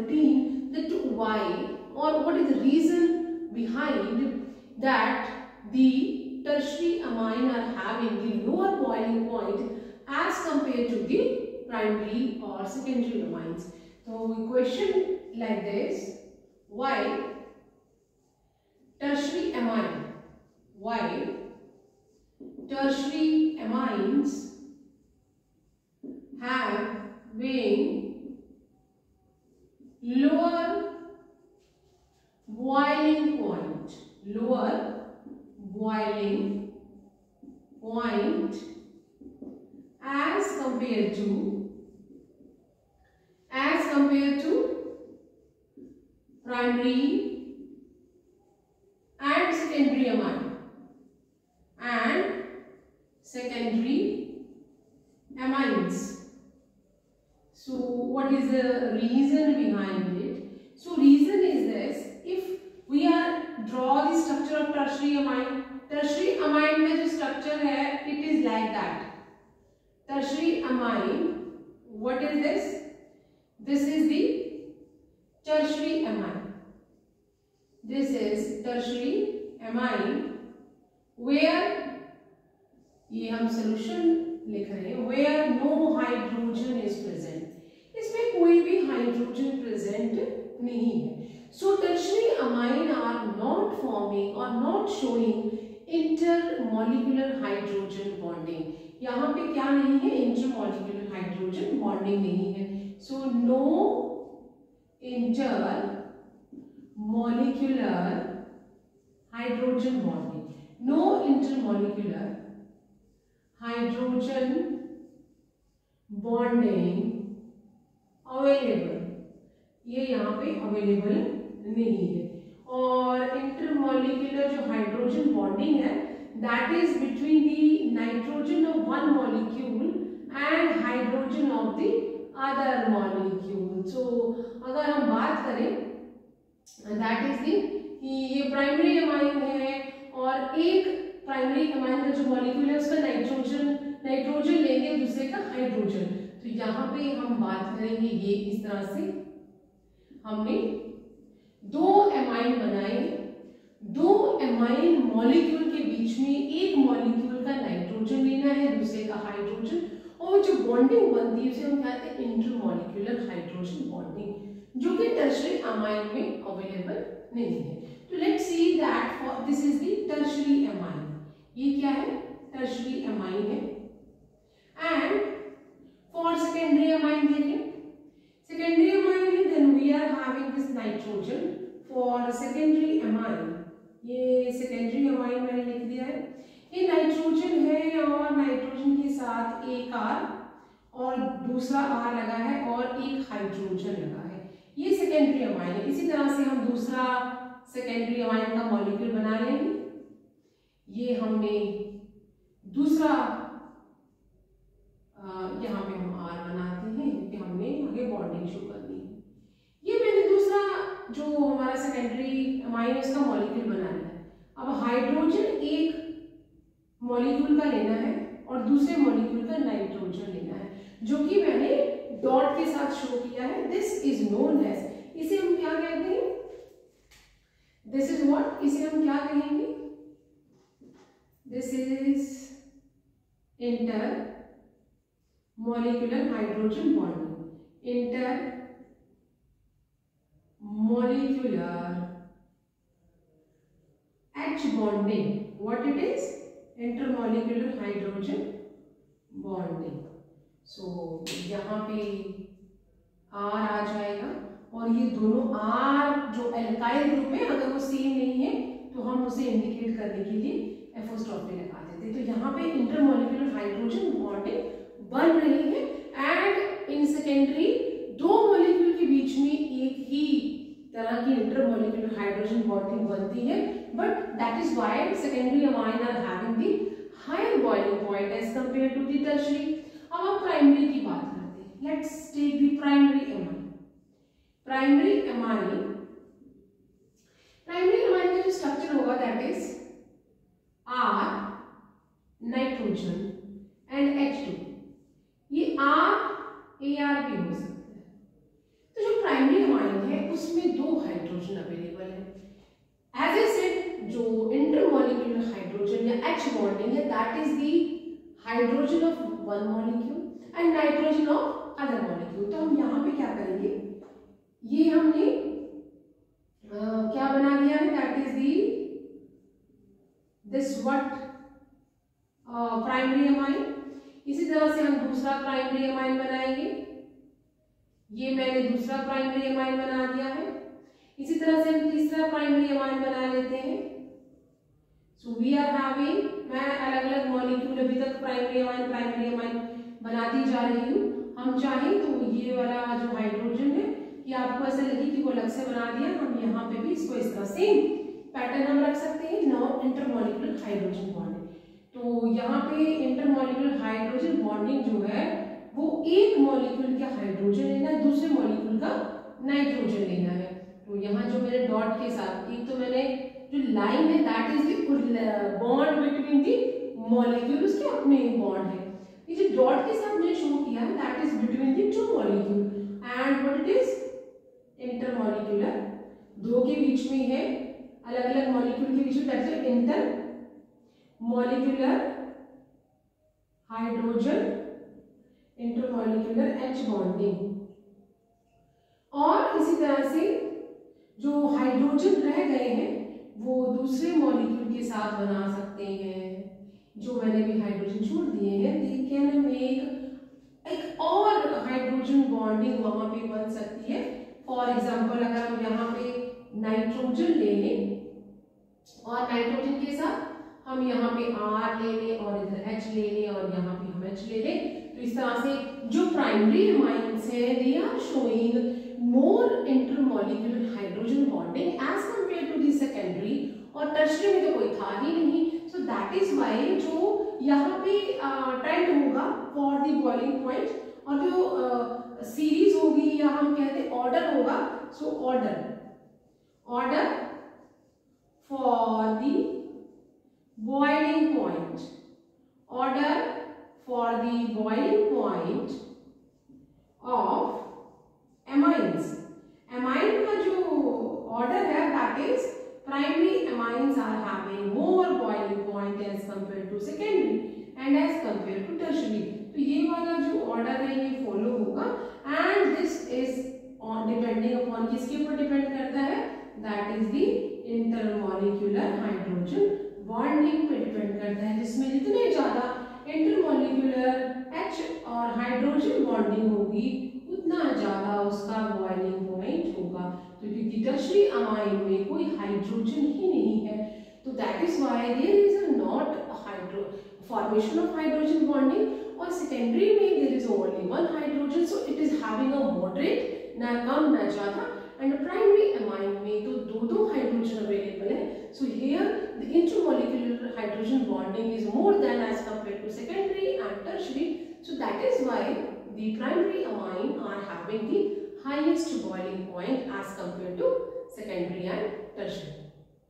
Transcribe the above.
13 that why or what is the reason behind that the tertiary amine are having the lower boiling point as compared to the primary or secondary amines. So we question like this: why tertiary amine? Why tertiary amines having lower boiling point, lower boiling point as compared to primary and secondary amine and secondary amines. So what is the reason behind it? So reason is this: if we are draw the structure of tertiary amine में जो structure है, it is like that. Tertiary amine, what is this? This is the tertiary amine. This is tertiary amine where ये हम solution लिख रहे हैं, where no hydrogen is present. इसमें कोई भी हाइड्रोजन प्रेजेंट नहीं है. So tertiary amine are not forming or not showing intermolecular hydrogen bonding. यहाँ पे क्या नहीं है? Intermolecular hydrogen bonding नहीं है. So no intermolecular hydrogen bonding. No intermolecular hydrogen bonding available, ये यहाँ पे अवेलेबल नहीं है. और इंटरमॉलिक्यूलर जो हाइड्रोजन बॉन्डिंग है, that is between the nitrogen of one molecule and hydrogen of the other molecule. So अगर हम बात करें, दैट इज दी ये प्राइमरी अमाइन है और एक प्राइमरी अमाइन का जो मॉलिक्यूल है उसका नाइट्रोजन लेंगे, दूसरे का हाइड्रोजन. तो यहाँ पे हम बात करेंगे ये इस तरह से, हमने दो एमाइन बनाए, दो एमाइन मॉलिक्यूल के बीच में एक मॉलिक्यूल का नाइट्रोजन लेना है, दूसरे का हाइड्रोजन, और जो बॉन्डिंग बनती है उसे हम कहते हैं इंटरमॉलिक्यूलर हाइड्रोजन बॉन्डिंग, जो कि टर्शियरी अमाइन में अवेलेबल नहीं है. तो let's see that for this is the tertiary amine. ये क्या है? टर्शियरी अमाइन है. एंड for secondary amine देखें, secondary amine है, then we are having this nitrogen for secondary amine. ये secondary amine मैंने लिख दिया है. ये नाइट्रोजन है और नाइट्रोजन के साथ एक R और दूसरा R लगा है और एक हाइड्रोजन लगा है. ये सेकेंडरी अमाइन है. इसी तरह से हम दूसरा सेकेंडरी अमाइन का मॉलिक्यूल बना लेंगे. ये हमने दूसरा यहाँ पे हम R बनाते हैं क्योंकि हमने आगे बॉन्डिंग शो करनी है. ये मैंने दूसरा जो हमारा सेकेंडरी अमाइन उसका मॉलिक्यूल बना लिया है. अब हाइड्रोजन एक मॉलिक्यूल का लेना है और दूसरे मॉलिक्यूल का नाइट्रोजन लेना है, जो कि मैंने डॉट के साथ शो किया है. दिस इज नोन एज, इसे हम क्या कहते हैं? दिस इज व्हाट, इसे हम क्या कहेंगे? This is inter molecular hydrogen bonding. Intermolecular H bonding. What it is? Intermolecular hydrogen bonding. So यहाँ पे R आ जाएगा और ये दोनों R जो एल्काइल ग्रुप है, अगर वो सेम नहीं है तो हम उसे इंडिकेट करने के लिए एपोस्ट्रोफी लगा देते. तो यहाँ पे इंटरमोलिकुलर हाइड्रोजन बॉन्डिंग बन रही है एंड इन सेकेंडरी दो मॉलिक्यूल के बीच में एक ही तरह की इंटरमॉलिक्यूलर हाइड्रोजन बॉन्डिंग बनती है, but that is why secondary amine are having the higher boiling point as compare to the tertiary. अब हम प्राइमरी की बात करते हैं. Let's take the primary amine. Primary amine का जो स्ट्रक्चर होगा that is R nitrogen and H2. ये R AR भी हो सकता है. तो जो प्राइमरी अमाइन हाइड्रोजन अवेलेबल है। एज ए सेड, जो इंटरमॉलिक्यूलर हाइड्रोजन या H बॉन्डिंग है, that is the hydrogen of one molecule and nitrogen of other molecule. तो हम यहाँ पे क्या करेंगे, ये हमने क्या बना दिया है, that is this what primary amine. इसी तरह से हम दूसरा प्राइमरी अमाइन बनाएंगे, ये मैंने दूसरा प्राइमरी अमाइन बना दिया है। इसी तरह से हम तीसरा प्राइमरी अमाइन बना लेते हैं। सो वी आर हैविंग, मैं अलग अलग मॉलिक्यूल अभी तक प्राइमरी अमाइन बनाती जा रही हूँ। हम चाहें तो ये वाला जो हाइड्रोजन है, कि आपको ऐसा लगे कि वो अलग से बना दिया, हम यहाँ पे भी इसको इस तरह सेम पैटर्न हम रख सकते हैं। नाउ इंटरमॉलिक्यूलर हाइड्रोजन बॉन्डिंग, तो यहाँ पे इंटरमॉलिक्यूलर हाइड्रोजन बॉन्डिंग जो है वो एक मॉलिक्यूल का हाइड्रोजन लेना है, दूसरे मॉलिक्यूल का नाइट्रोजन लेना है। तो यहाँ जो मैंने डॉट के साथ, एक तो मैंने जो लाइन है that is the bond between the molecule, उसके अपने बॉन्ड है। ये जो डॉट के साथ मैंने शो किया है that is between the two molecule and what it is intermolecular, दो के बीच में है, अलग अलग मॉलिक्यूल के बीच में, that is inter molecular hydrogen intermolecular H bonding. और इसी तरह से जो हाइड्रोजन रह गए हैं वो दूसरे मॉलिक्यूल के साथ बना सकते हैं, जो मैंने भी हाइड्रोजन छोड़ दिए हैं, दे कैन मेक एक और हाइड्रोजन बॉन्डिंग वहां पे बन सकती है। फॉर एग्जाम्पल, अगर हम यहाँ पे नाइट्रोजन ले लें और नाइट्रोजन के साथ हम यहाँ पे R ले लें और इधर H ले लें और यहाँ पे हम H ले लें, तो इस तरह से जो प्राइमरी अमाइंस है they are showing more intermolecular hydrogen bonding as compare to the secondary, और टर्शरी में तो कोई था ही नहीं। सो दैट इज वाई जो यहाँ पे ट्रेंड होगा फॉर द बॉइलिंग पॉइंट, और जो सीरीज होगी या हम कहते हैं ऑर्डर होगा, so order for the boiling point, order for the boiling point of amines। amine का जो order है that is primary amines are having more boiling point as compared to secondary and as compared to tertiary। तो ये वाला जो order है ये follow होगा, and this is on depending upon किसके ऊपर डिपेंड करता है, that is the intermolecular hydrogen bonding पे डिपेंड करता है, जिसमें जितने ज्यादा इंटरमॉलिक्यूलर H और हाइड्रोजन बॉन्डिंग होगी उतना ज्यादा उसका बॉइलिंग पॉइंट होगा। तो क्योंकि टर्शरी अमाइन में कोई हाइड्रोजन ही नहीं है, तो that is why there is not formation of hydrogen bonding, और सेकेंडरी में there is only one hydrogen, so it is having a moderate, ना कम ना ज्यादा। एंड प्राइमरी अमाइन में तो दो हाइड्रोजन अवेलेबल है, so here the intermolecular hydrogen bonding is more than as compared to secondary and tertiary, so that is why the primary amine are having the highest boiling point as compared to secondary and tertiary।